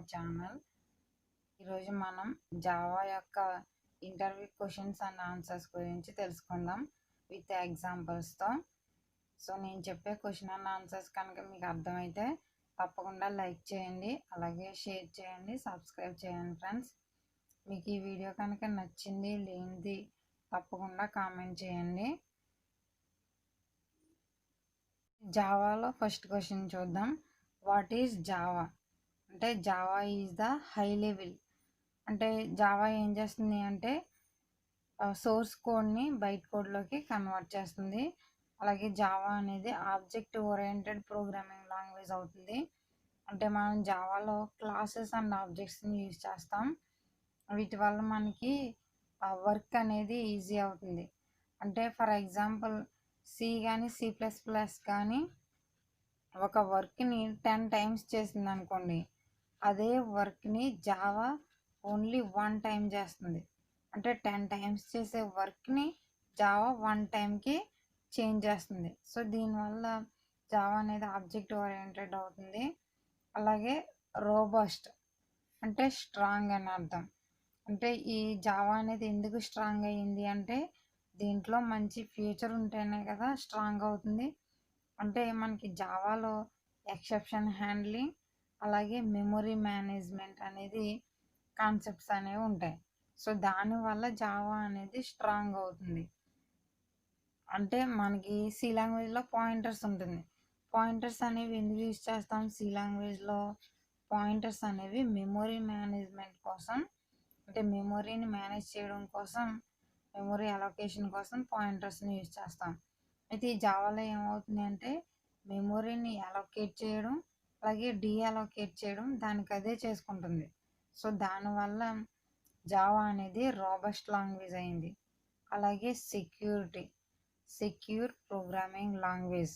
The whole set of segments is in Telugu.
Our channel. ఈరోజు మనం జావా యొక్క ఇంటర్వ్యూ క్వశ్చన్స్ అండ్ ఆన్సర్స్ గురించి తెలుసుకుందాం విత్ ఎగ్జాంపుల్స్తో. సో నేను చెప్పే క్వశ్చన్ అండ్ ఆన్సర్స్ కనుక మీకు అర్థమైతే తప్పకుండా లైక్ చేయండి, అలాగే షేర్ చేయండి, సబ్స్క్రైబ్ చేయండి ఫ్రెండ్స్. మీకు ఈ వీడియో కనుక నచ్చింది లేనిది తప్పకుండా కామెంట్ చేయండి. జావాలో ఫస్ట్ క్వశ్చన్ చూద్దాం. వాట్ ఈజ్ జావా? అంటే Java is the high level. అంటే జావా ఏం చేస్తుంది అంటే సోర్స్ కోడ్ని బైట్ కోడ్లోకి కన్వర్ట్ చేస్తుంది. అలాగే జావా అనేది ఆబ్జెక్ట్ ఓరియంటెడ్ ప్రోగ్రామింగ్ లాంగ్వేజ్ అవుతుంది. అంటే మనం జావాలో క్లాసెస్ అండ్ ఆబ్జెక్ట్స్ని యూజ్ చేస్తాం. వీటి వల్ల మనకి వర్క్ అనేది ఈజీ అవుతుంది. అంటే ఫర్ ఎగ్జాంపుల్ సి కానీ C++ కానీ ఒక వర్క్ని 10 టైమ్స్ చేసింది అనుకోండి, అదే వర్క్ని జావా ఓన్లీ 1 టైం చేస్తుంది. అంటే 10 టైమ్స్ చేసే వర్క్ని జావా 1 టైంకి చేంజ్ చేస్తుంది. సో దీనివల్ల జావా అనేది ఆబ్జెక్ట్ ఓరియంటెడ్ అవుతుంది. అలాగే రోబస్ట్ అంటే స్ట్రాంగ్ అని అర్థం. అంటే ఈ జావా అనేది ఎందుకు స్ట్రాంగ్ అయ్యింది అంటే దీంట్లో మంచి ఫ్యూచర్ ఉంటేనే కదా స్ట్రాంగ్ అవుతుంది. అంటే మనకి జావాలో ఎక్సెప్షన్ హ్యాండ్లింగ్ అలాగే మెమొరీ మేనేజ్మెంట్ అనేది కాన్సెప్ట్స్ అనేవి ఉంటాయి. సో దానివల్ల జావా అనేది స్ట్రాంగ్ అవుతుంది. అంటే మనకి సి లాంగ్వేజ్లో పాయింటర్స్ ఉంటుంది. పాయింటర్స్ అనేవి ఎందుకు యూజ్ చేస్తాం? సి లాంగ్వేజ్లో పాయింటర్స్ అనేవి మెమొరీ మేనేజ్మెంట్ కోసం, అంటే మెమొరీని మేనేజ్ చేయడం కోసం, మెమొరీ అలొకేషన్ కోసం పాయింటర్స్ని యూజ్ చేస్తాం. అయితే ఈ జావాలో ఏమవుతుంది అంటే మెమొరీని అలొకేట్ చేయడం అలాగే డీఅలొకేట్ చేయడం దానికి అదే చేసుకుంటుంది. సో దానివల్ల జావా అనేది రోబస్ట్ లాంగ్వేజ్ అయింది. అలాగే సెక్యూర్ ప్రోగ్రామింగ్ లాంగ్వేజ్.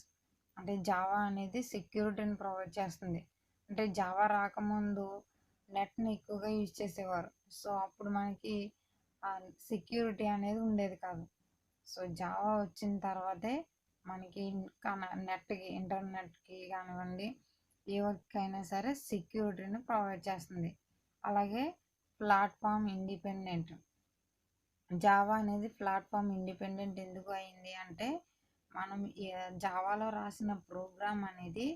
అంటే జావా అనేది సెక్యూరిటీని ప్రొవైడ్ చేస్తుంది. అంటే జావా రాకముందు నెట్ని ఎక్కువగా యూజ్ చేసేవారు. సో అప్పుడు మనకి సెక్యూరిటీ అనేది ఉండేది కాదు. సో జావా వచ్చిన తర్వాతే మనకి నెట్కి, ఇంటర్నెట్కి కానివ్వండి, ఏ వర్క్ అయినా సరే సెక్యూరిటీని ప్రొవైడ్ చేస్తుంది. అలాగే ప్లాట్ఫామ్ ఇండిపెండెంట్. జావా అనేది ప్లాట్ఫామ్ ఇండిపెండెంట్ ఎందుకు అయింది అంటే మనం జావాలో రాసిన ప్రోగ్రామ్ అనేది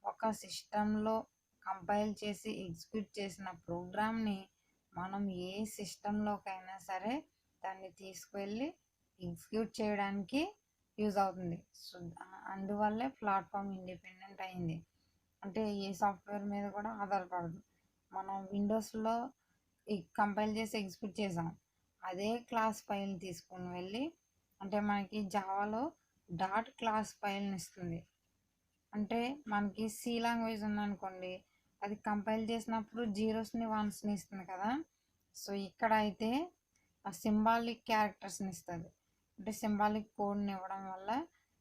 ఒక సిస్టంలో కంపైల్ చేసి ఎగ్జిక్యూట్ చేసిన ప్రోగ్రామ్ని మనం ఏ సిస్టంలోకైనా సరే దాన్ని తీసుకువెళ్ళి ఎగ్జిక్యూట్ చేయడానికి యూజ్ అవుతుంది. సో అందువల్లే ప్లాట్ఫామ్ ఇండిపెండెంట్ అయింది. అంటే ఏ సాఫ్ట్వేర్ మీద కూడా ఆధారపడదు. మనం విండోస్లో కంపైల్ చేసి ఎగ్జిక్యూట్ చేసాం, అదే క్లాస్ ఫైల్ని తీసుకుని వెళ్ళి, అంటే మనకి జావాలో డాట్ క్లాస్ ఫైల్ని ఇస్తుంది. అంటే మనకి సి లాంగ్వేజ్ ఉందనుకోండి, అది కంపైల్ చేసినప్పుడు జీరోస్ని వన్స్ని ఇస్తుంది కదా. సో ఇక్కడ అయితే ఆ సింబాలిక్ క్యారెక్టర్స్ని ఇస్తుంది. అంటే సింబాలిక్ కోడ్ని ఇవ్వడం వల్ల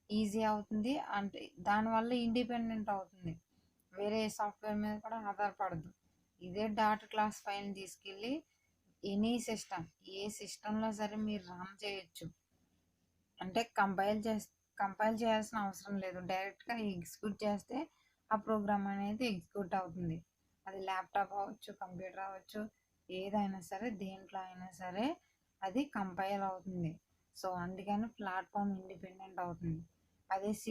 ఈజీ అవుతుంది. అంటే దానివల్ల ఇండిపెండెంట్ అవుతుంది, వేరే సాఫ్ట్వేర్ మీద కూడా ఆధారపడదు. ఇదే డాట్ క్లాస్ ఫైల్ని తీసుకెళ్ళి ఎనీ సిస్టమ్, ఏ సిస్టంలో సరే మీరు రన్ చేయొచ్చు. అంటే కంపైల్ చేయాల్సిన అవసరం లేదు, డైరెక్ట్గా ఎగ్జిక్యూట్ చేస్తే ఆ ప్రోగ్రామ్ అనేది ఎగ్జిక్యూట్ అవుతుంది. అది ల్యాప్టాప్ అవ్వచ్చు, కంప్యూటర్ అవ్వచ్చు, ఏదైనా సరే దేంట్లో అయినా సరే అది కంపైల్ అవుతుంది. సో అందుకని ప్లాట్ఫామ్ ఇండిపెండెంట్ అవుతుంది. అదే C++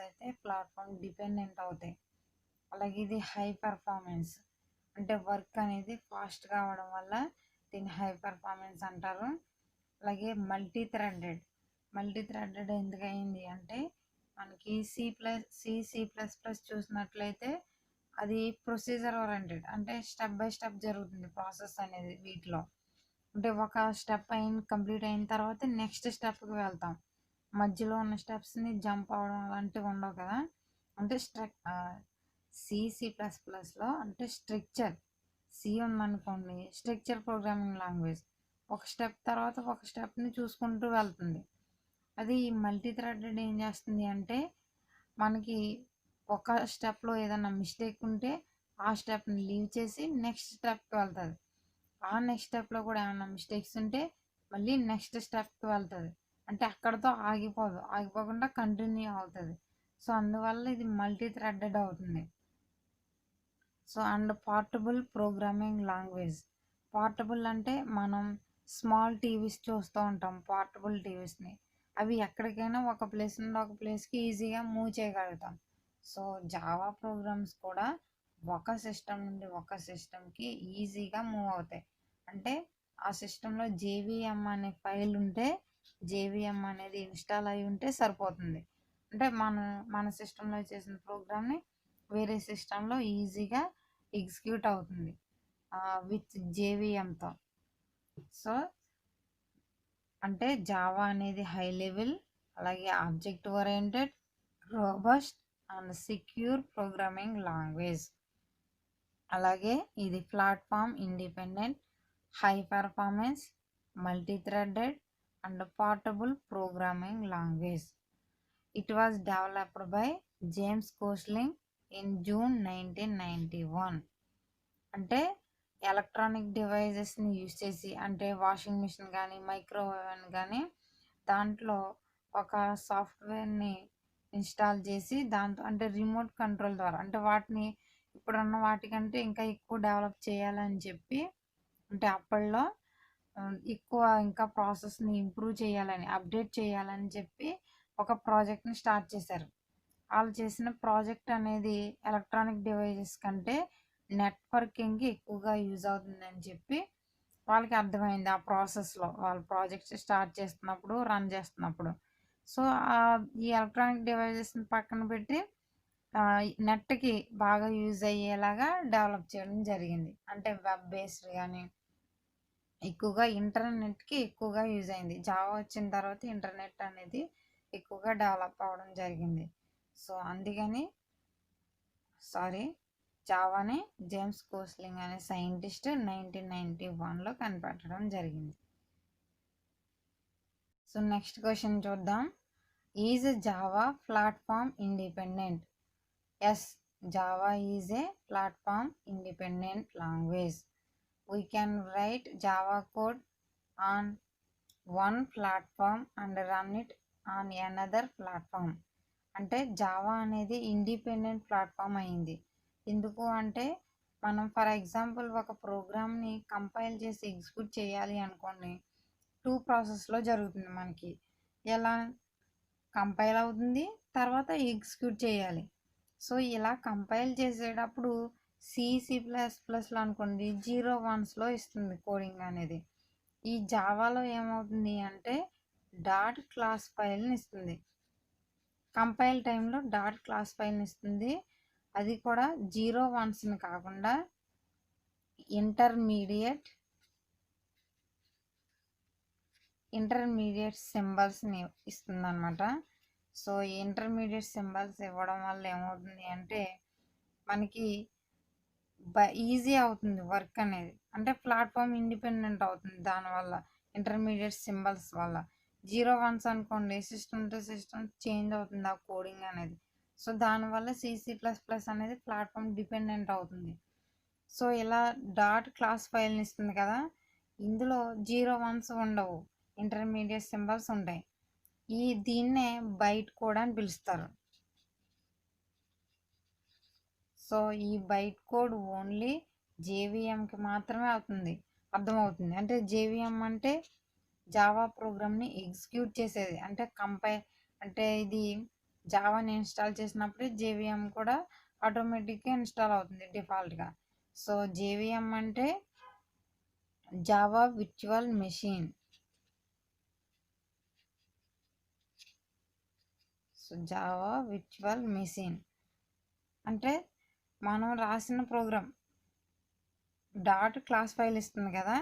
అయితే ప్లాట్ఫామ్ డిపెండెంట్ అవుతాయి. అలాగే ఇది హై పర్ఫార్మెన్స్. అంటే వర్క్ అనేది ఫాస్ట్గా అవడం వల్ల దీన్ని హై పర్ఫార్మెన్స్ అంటారు. అలాగే మల్టీ థ్రెడెడ్ ఎందుకు అయింది అంటే మనకి C++ చూసినట్లయితే అది ప్రొసీజర్ ఓరియంటెడ్. అంటే స్టెప్ బై స్టెప్ జరుగుతుంది ప్రాసెస్ అనేది వీటిలో. అంటే ఒక స్టెప్ కంప్లీట్ అయిన తర్వాత నెక్స్ట్ స్టెప్కి వెళ్తాం. మధ్యలో ఉన్న స్టెప్స్ని జంప్ అవ్వడం అలాంటివి ఉండవు కదా. అంటే C++లో అంటే సి ఉందనుకోండి, స్ట్రక్చర్ ప్రోగ్రామింగ్ లాంగ్వేజ్ ఒక స్టెప్ తర్వాత ఒక స్టెప్ని చూసుకుంటూ వెళ్తుంది. అది మల్టీ థ్రెడెడ్ ఏం చేస్తుంది అంటే మనకి ఒక స్టెప్లో ఏదైనా మిస్టేక్ ఉంటే ఆ స్టెప్ని లీవ్ చేసి నెక్స్ట్ స్టెప్కి వెళ్తుంది. ఆ నెక్స్ట్ స్టెప్లో కూడా ఏమైనా మిస్టేక్స్ ఉంటే మళ్ళీ నెక్స్ట్ స్టెప్కి వెళ్తుంది. అంటే అక్కడితో ఆగిపోకుండా కంటిన్యూ అవుతుంది. సో అందువల్ల ఇది మల్టీ థ్రెడెడ్ అవుతుంది. So and portable programming language. Portable అంటే మనం స్మాల్ టీవీస్ చూస్తూ ఉంటాం, పోర్టబుల్ టీవీస్ని. అవి ఎక్కడికైనా ఒక ప్లేస్ నుండి ఒక ప్లేస్కి ఈజీగా మూవ్ చేయగలుగుతాం. సో జావా ప్రోగ్రామ్స్ కూడా ఒక సిస్టమ్ నుండి ఒక సిస్టమ్కి ఈజీగా మూవ్ అవుతాయి. అంటే ఆ సిస్టంలో జేవిఎం అనే ఫైల్ ఉంటే, జేవిఎం అనేది ఇన్స్టాల్ అయి ఉంటే సరిపోతుంది. అంటే మన సిస్టంలో చేసిన ప్రోగ్రామ్ని వేరే సిస్టంలో ఈజీగా ఎగ్జిక్యూట్ అవుతుంది విత్ జేవిఎంతో. సో అంటే జావా అనేది హై లెవెల్, అలాగే object oriented, robust and secure programming language. అలాగే ఇది platform independent, high performance, multi threaded and portable programming language. It was developed by James Gosling in June 1991. అంటే ఎలక్ట్రానిక్ డివైజెస్ని యూజ్ చేసి, అంటే వాషింగ్ మిషన్ కానీ మైక్రోవేవ్ కానీ దాంట్లో ఒక సాఫ్ట్వేర్ని ఇన్స్టాల్ చేసి దాంతో అంటే రిమోట్ కంట్రోల్ ద్వారా, అంటే వాటిని ఇప్పుడున్న వాటికంటే ఇంకా ఎక్కువ డెవలప్ చేయాలని చెప్పి, అంటే అప్పట్లో ఎక్కువ ఇంకా ప్రాసెస్ని ఇంప్రూవ్ చేయాలని, అప్డేట్ చేయాలని చెప్పి ఒక ప్రాజెక్ట్ని స్టార్ట్ చేశారు. వాళ్ళు చేసిన ప్రాజెక్ట్ అనేది ఎలక్ట్రానిక్ డివైజెస్ కంటే నెట్వర్కింగ్కి ఎక్కువగా యూజ్ అవుతుందని చెప్పి వాళ్ళకి అర్థమైంది. ఆ ప్రాసెస్లో వాళ్ళ ప్రాజెక్ట్స్ స్టార్ట్ చేస్తున్నప్పుడు, రన్ చేస్తున్నప్పుడు. సో ఈ ఎలక్ట్రానిక్ డివైజెస్ని పక్కన పెట్టి నెట్కి బాగా యూజ్ అయ్యేలాగా డెవలప్ చేయడం జరిగింది. అంటే వెబ్ బేస్డ్ కానీ ఎక్కువగా ఇంటర్నెట్కి ఎక్కువగా యూజ్ అయింది. జావా వచ్చిన తర్వాత ఇంటర్నెట్ అనేది ఎక్కువగా డెవలప్ అవ్వడం జరిగింది. సో అందుకని జావాని జేమ్స్ కోస్లింగ్ అనే సైంటిస్ట్ 1991లో కనిపెట్టడం జరిగింది. సో నెక్స్ట్ క్వశ్చన్ చూద్దాం. Is Java platform independent? Yes, Java is a platform independent language. We can write Java code on one platform and run it on another platform. అంటే జావా అనేది ఇండిపెండెంట్ ప్లాట్ఫామ్ అయింది. ఎందుకు అంటే మనం ఫర్ ఎగ్జాంపుల్ ఒక ప్రోగ్రామ్ని కంపైల్ చేసి ఎగ్జిక్యూట్ చేయాలి అనుకోండి, 2 ప్రాసెస్లో జరుగుతుంది మనకి. ఎలా కంపైల్ అవుతుంది, తర్వాత ఎగ్జిక్యూట్ చేయాలి. సో ఇలా కంపైల్ చేసేటప్పుడు C++లో అనుకోండి 0 1స్లో ఇస్తుంది కోడింగ్ అనేది. ఈ జావాలో ఏమవుతుంది అంటే డాట్ క్లాస్ ఫైల్ని ఇస్తుంది. కంపైల్ టైంలో డాట్ క్లాస్ ఫైల్ని ఇస్తుంది. అది కూడా 0 1స్ని కాకుండా ఇంటర్మీడియట్ సింబల్స్ని ఇస్తుంది అనమాట. సో ఈ ఇంటర్మీడియట్ సింబల్స్ ఇవ్వడం వల్ల ఏమవుతుంది అంటే మనకి ఈజీ అవుతుంది వర్క్ అనేది. అంటే ప్లాట్ఫామ్ ఇండిపెండెంట్ అవుతుంది దానివల్ల, ఇంటర్మీడియట్ సింబల్స్ వల్ల. 0 1s అనుకోండి సిస్టమ్ టు సిస్టమ్ చేంజ్ అవుతుంది ఆ కోడింగ్ అనేది. సో దానివల్ల C++ అనేది ప్లాట్ఫామ్ డిపెండెంట్ అవుతుంది. సో ఇలా డాట్ క్లాస్ ఫైల్ని ఇస్తుంది కదా, ఇందులో 0 1s ఉండవు, ఇంటర్మీడియట్ సింబల్స్ ఉంటాయి. దీన్నే బైట్ కోడ్ అని పిలుస్తారు. సో ఈ బైట్ కోడ్ ఓన్లీ జేవిఎంకి మాత్రమే అర్థమవుతుంది. అంటే జేవిఎం అంటే జావా ప్రోగ్రామ్ని ఎగ్జిక్యూట్ చేసేది. అంటే ఇది జావాని ఇన్స్టాల్ చేసినప్పుడే జేవిఎం కూడా ఆటోమేటిక్గా ఇన్స్టాల్ అవుతుంది డిఫాల్ట్గా. సో జేవిఎం అంటే Java virtual machine. So Java virtual machine అంటే మనం రాసిన ప్రోగ్రామ్ డాట్ క్లాస్ ఫైల్ ఇస్తుంది కదా,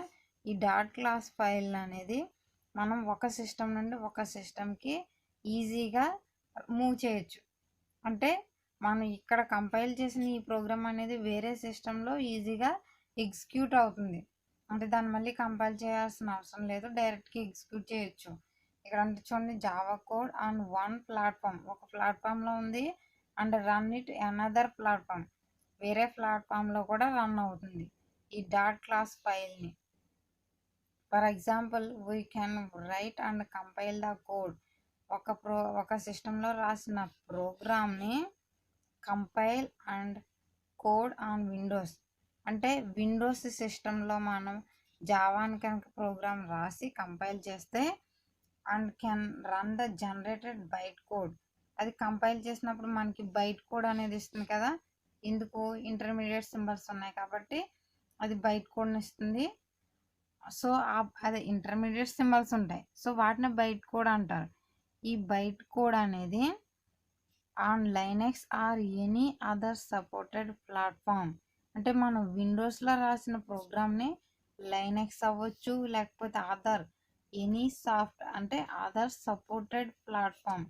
ఈ డాట్ క్లాస్ ఫైల్ అనేది మనం ఒక సిస్టమ్ నుండి ఒక సిస్టమ్కి ఈజీగా మూవ్ చేయొచ్చు. అంటే మనం ఇక్కడ కంపైల్ చేసిన ఈ ప్రోగ్రామ్ అనేది వేరే సిస్టంలో ఈజీగా ఎగ్జిక్యూట్ అవుతుంది. అంటే దాన్ని మళ్ళీ కంపైల్ చేయాల్సిన అవసరం లేదు, డైరెక్ట్గా ఎగ్జిక్యూట్ చేయొచ్చు. ఇక్కడ అంటే చూడండి, Java code on one platform, ఒక ప్లాట్ఫామ్లో ఉంది, and run it another platform, వేరే ప్లాట్ఫామ్లో కూడా రన్ అవుతుంది ఈ డాట్ క్లాస్ ఫైల్ని. For example we can write and compile the code. ఒక సిస్టంలో రాసిన ప్రోగ్రామ్ని compile and code on Windows. అంటే విండోస్ సిస్టంలో మనం జావాని కనుక ప్రోగ్రామ్ రాసి కంపైల్ చేస్తే and can run the generated byte code. అది కంపైల్ చేసినప్పుడు మనకి బైట్ కోడ్ అనేది ఇస్తుంది కదా, ఇందుకు ఇంటర్మీడియట్ సింబల్స్ ఉన్నాయి కాబట్టి అది బైట్ కోడ్ని ఇస్తుంది. సో అదే ఇంటర్మీడియట్ సింబల్స్ ఉంటాయి, సో వాటిని బైట్ కోడ్ అంటారు. ఈ బైట్ కోడ్ అనేది on Linux or any other supported platform. అంటే మనం విండోస్లో రాసిన ప్రోగ్రామ్ని లైనక్స్ అవ్వచ్చు, లేకపోతే ఎనీ అంటే అదర్ సపోర్టెడ్ ప్లాట్ఫామ్,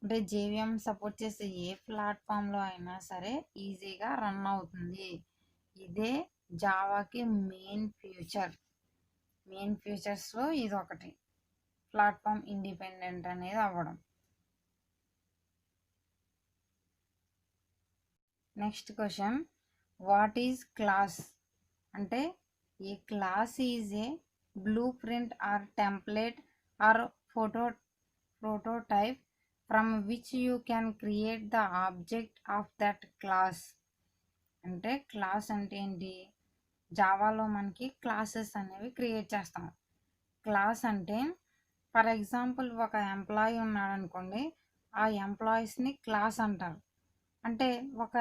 అంటే జేవిఎం సపోర్ట్ చేసే ఏ ప్లాట్ఫామ్లో అయినా సరే ఈజీగా రన్ అవుతుంది. ఇదే జావాకి మెయిన్ ఫ్యూచర్స్లో ఇది ఒకటి, ప్లాట్ఫామ్ ఇండిపెండెంట్ అనేది అవ్వడం. Next question, what is class? అంటే a class is a blueprint or template or prototype from which you can create the object of that class. అంటే క్లాస్ అంటే ఏంటి? జావాలో మనకి క్లాసెస్ అనేవి క్రియేట్ చేస్తాం. క్లాస్ అంటే ఫర్ ఎగ్జాంపుల్ ఒక ఎంప్లాయీ ఉన్నాడు అనుకోండి, ఆ ఎంప్లాయీస్ని క్లాస్ అంటారు. అంటే ఒక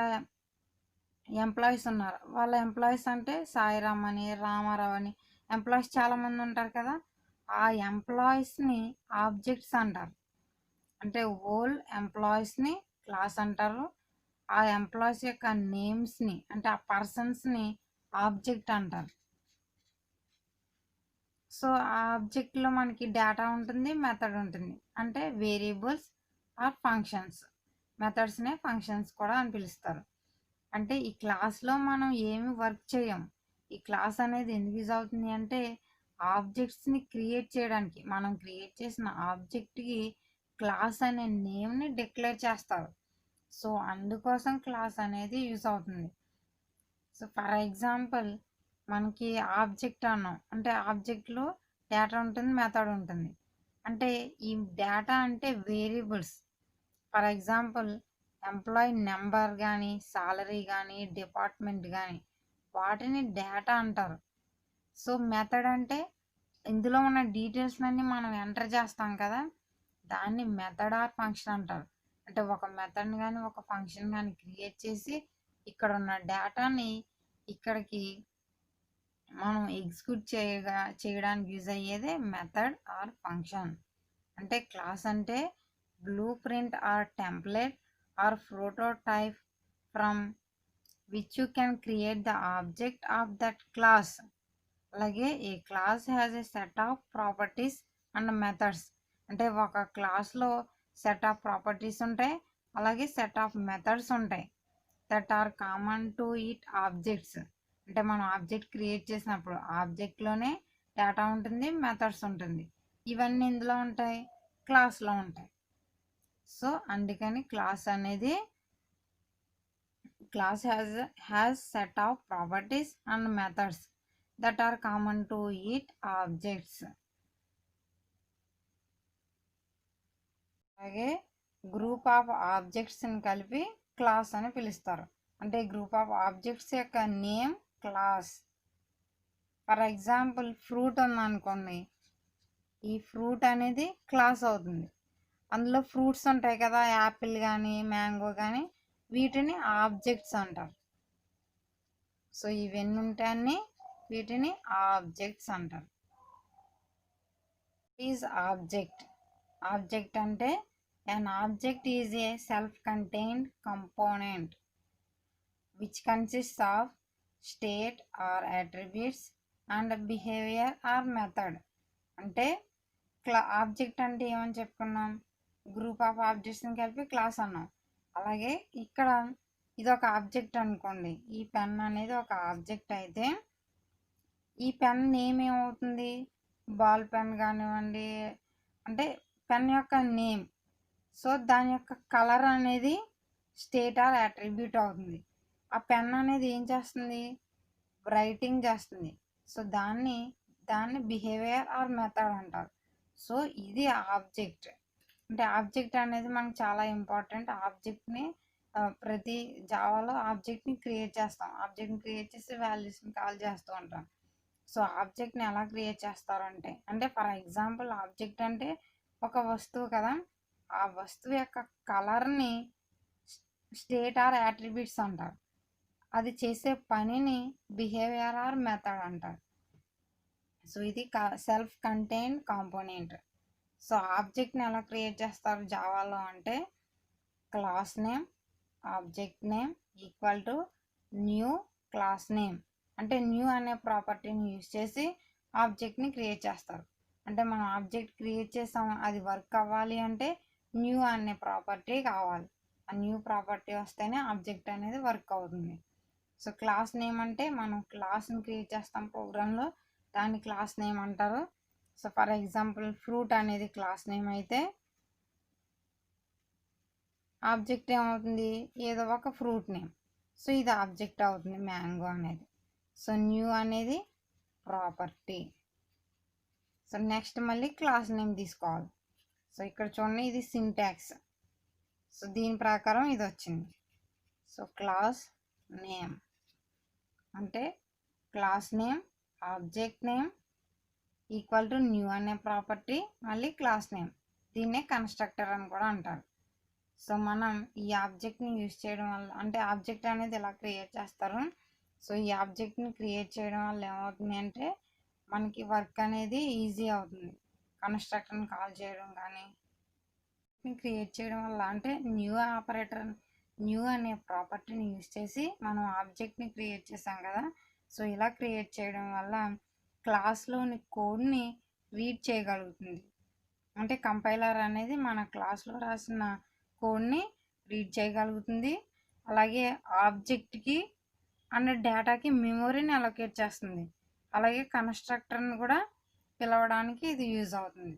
ఎంప్లాయీస్ ఉన్నారు, వాళ్ళ ఎంప్లాయీస్ అంటే సాయిరామ్ అని, రామారావు అని ఎంప్లాయీస్ చాలామంది ఉంటారు కదా, ఆ ఎంప్లాయీస్ని ఆబ్జెక్ట్స్ అంటారు. అంటే హోల్ ఎంప్లాయీస్ని క్లాస్ అంటారు. ఆ ఎంప్లాయీస్ యొక్క నేమ్స్ని అంటే ఆ పర్సన్స్ని ఆబ్జెక్ట్ అంటారు. సో ఆ ఆబ్జెక్ట్లో మనకి డేటా ఉంటుంది, మెథడ్ ఉంటుంది. అంటే వేరియబుల్స్ ఆర్ ఫంక్షన్స్, మెథడ్స్నే ఫంక్షన్స్ కూడా అని పిలుస్తారు. అంటే ఈ క్లాస్లో మనం ఏమి వర్క్ చేయం. ఈ క్లాస్ అనేది ఎందుకు యూజ్ అవుతుంది అంటే ఆబ్జెక్ట్స్ని క్రియేట్ చేయడానికి. మనం క్రియేట్ చేసిన ఆబ్జెక్ట్కి క్లాస్ అనే నేమ్ని డిక్లేర్ చేస్తారు. సో అందుకోసం క్లాస్ అనేది యూజ్ అవుతుంది. సో ఫర్ ఎగ్జాంపుల్ మనకి ఆబ్జెక్ట్ అన్నాం అంటే ఆబ్జెక్ట్లో డేటా ఉంటుంది, మెథడ్ ఉంటుంది. అంటే ఈ డేటా అంటే variables. For example employee number కానీ, సాలరీ కానీ, డిపార్ట్మెంట్ కానీ వాటిని డేటా అంటారు. సో మెథడ్ అంటే ఇందులో ఉన్న డీటెయిల్స్ అన్నీ మనం ఎంటర్ చేస్తాం కదా, దాన్ని మెథడ్ ఆర్ ఫంక్షన్ అంటారు. అంటే ఒక మెథడ్ని కానీ ఒక ఫంక్షన్ కానీ క్రియేట్ చేసి ఇక్కడ ఉన్న డేటాని ఇక్కడికి మనం ఎగ్జిక్యూట్ చేయడానికి యూజ్ అయ్యేదే మెథడ్ ఆర్ ఫంక్షన్. అంటే క్లాస్ అంటే blueprint or template or prototype from which you can create the object of that class. అలాగే a class has a set of properties and methods. అంటే ఒక క్లాస్లో సెట్ ఆఫ్ ప్రాపర్టీస్ ఉంటాయి, అలాగే సెట్ ఆఫ్ మెథడ్స్ ఉంటాయి. That are common to it objects. అంటే మనం ఆబ్జెక్ట్ క్రియేట్ చేసినప్పుడు ఆబ్జెక్ట్లోనే డేటా ఉంటుంది, మెథడ్స్ ఉంటుంది. ఇవన్నీ ఇందులో ఉంటాయి, క్లాస్లో ఉంటాయి. సో అందుకని క్లాస్ అనేది class has set of properties and methods that are common to it objects. అలాగే గ్రూప్ ఆఫ్ ఆబ్జెక్ట్స్ని కలిపి క్లాస్ అని పిలుస్తారు. అంటే గ్రూప్ ఆఫ్ ఆబ్జెక్ట్స్ యొక్క name class. For example fruit ఉందనుకోండి, ఈ ఫ్రూట్ అనేది క్లాస్ అవుతుంది. అందులో ఫ్రూట్స్ ఉంటాయి కదా, యాపిల్ కానీ మ్యాంగో కానీ, వీటిని ఆబ్జెక్ట్స్ అంటారు. సో ఇవన్నీ ఉంటాయని వీటిని ఆబ్జెక్ట్స్ అంటారు. Is object. ఆబ్జెక్ట్ అంటే an object is a self-contained component which consists of state or attributes and behavior or method. అంటే ఆబ్జెక్ట్ అంటే ఏమని చెప్పుకున్నాం, గ్రూప్ ఆఫ్ ఆబ్జెక్ట్స్ని కలిపి క్లాస్ అన్నాం. అలాగే ఇక్కడ ఇది ఒక ఆబ్జెక్ట్ అనుకోండి, ఈ పెన్ అనేది ఒక ఆబ్జెక్ట్ అయితే ఈ పెన్ నేమ్ ఏమవుతుంది, బాల్ పెన్ కానివ్వండి, అంటే పెన్ యొక్క నేమ్. సో దాని యొక్క కలర్ అనేది స్టేట్ ఆర్ అట్రిబ్యూట్ అవుతుంది. ఆ పెన్ అనేది ఏం చేస్తుంది, రైటింగ్ చేస్తుంది. సో దాన్ని బిహేవియర్ ఆర్ మెథడ్ అంటారు. సో ఇది ఆబ్జెక్ట్. అంటే ఆబ్జెక్ట్ అనేది మనకు చాలా ఇంపార్టెంట్. ఆబ్జెక్ట్ని ప్రతి జావాలో ఆబ్జెక్ట్ని క్రియేట్ చేస్తాం. ఆబ్జెక్ట్ని క్రియేట్ చేసి వాల్యూస్ని కాల్ చేస్తూ ఉంటాం. సో ఆబ్జెక్ట్ని ఎలా క్రియేట్ చేస్తారంటే, అంటే ఫర్ ఎగ్జాంపుల్ ఆబ్జెక్ట్ అంటే ఒక వస్తువు కదా, ఆ వస్తువు యొక్క కలర్ని స్టేట్ ఆర్ యాట్రిబ్యూట్స్ అంటారు. అది చేసే పనిని బిహేవియర్ ఆర్ మెథడ్ అంటారు. సో ఇది సెల్ఫ్ కంటైన్డ్ కాంపోనెంట్. సో ఆబ్జెక్ట్ని ఎలా క్రియేట్ చేస్తారు జావాలో అంటే, class name object name equal to new class name. అంటే న్యూ అనే ప్రాపర్టీని యూజ్ చేసి ఆబ్జెక్ట్ని క్రియేట్ చేస్తారు. అంటే మనం ఆబ్జెక్ట్ క్రియేట్ చేసాం, అది వర్క్ అవ్వాలి అంటే న్యూ అనే ప్రాపర్టీ కావాలి. ఆ న్యూ ప్రాపర్టీ వస్తేనే ఆబ్జెక్ట్ అనేది వర్క్ అవుతుంది. సో క్లాస్ నేమ్ అంటే మనం క్లాస్ని క్రియేట్ చేస్తాం ప్రోగ్రాంలో, దాన్ని క్లాస్ నేమ్ అంటారు. సో ఫర్ ఎగ్జాంపుల్ ఫ్రూట్ అనేది క్లాస్ నేమ్ అయితే ఆబ్జెక్ట్ ఏమవుతుంది, ఏదో ఒక ఫ్రూట్ నేమ్. సో ఇది ఆబ్జెక్ట్ అవుతుంది మ్యాంగో అనేది. సో న్యూ అనేది ప్రాపర్టీ. సో నెక్స్ట్ మళ్ళీ క్లాస్ నేమ్ తీసుకోవాలి. సో ఇక్కడ చూడండి ఇది సింటాక్స్. సో దీని ప్రకారం ఇది వచ్చింది. సో క్లాస్ నేమ్ అంటే class name object name equal to new అనే ప్రాపర్టీ మళ్ళీ క్లాస్ నేమ్. దీన్నే కన్స్ట్రక్టర్ అని కూడా అంటారు. సో మనం ఈ ఆబ్జెక్ట్ని యూజ్ చేయడం వల్ల, అంటే ఆబ్జెక్ట్ అనేది ఎలా క్రియేట్ చేస్తారు, సో ఈ ఆబ్జెక్ట్ని క్రియేట్ చేయడం వల్ల ఏమవుతుంది అంటే మనకి వర్క్ అనేది ఈజీ అవుతుంది. కన్స్ట్రక్టర్ని కాల్ చేయడం కానీ క్రియేట్ చేయడం వల్ల, అంటే న్యూ ఆపరేటర్ న్యూ అనే ప్రాపర్టీని యూజ్ చేసి మనం ఆబ్జెక్ట్ని క్రియేట్ చేసాం కదా. సో ఇలా క్రియేట్ చేయడం వల్ల క్లాస్లోని కోడ్ని రీడ్ చేయగలుగుతుంది. అంటే కంపైలర్ అనేది మన క్లాస్లో రాసిన కోడ్ని రీడ్ చేయగలుగుతుంది. అలాగే ఆబ్జెక్ట్కి అండ్ డేటాకి మెమొరీని అలొకేట్ చేస్తుంది. అలాగే కన్స్ట్రక్టర్ని కూడా పిలవడానికి ఇది యూజ్ అవుతుంది.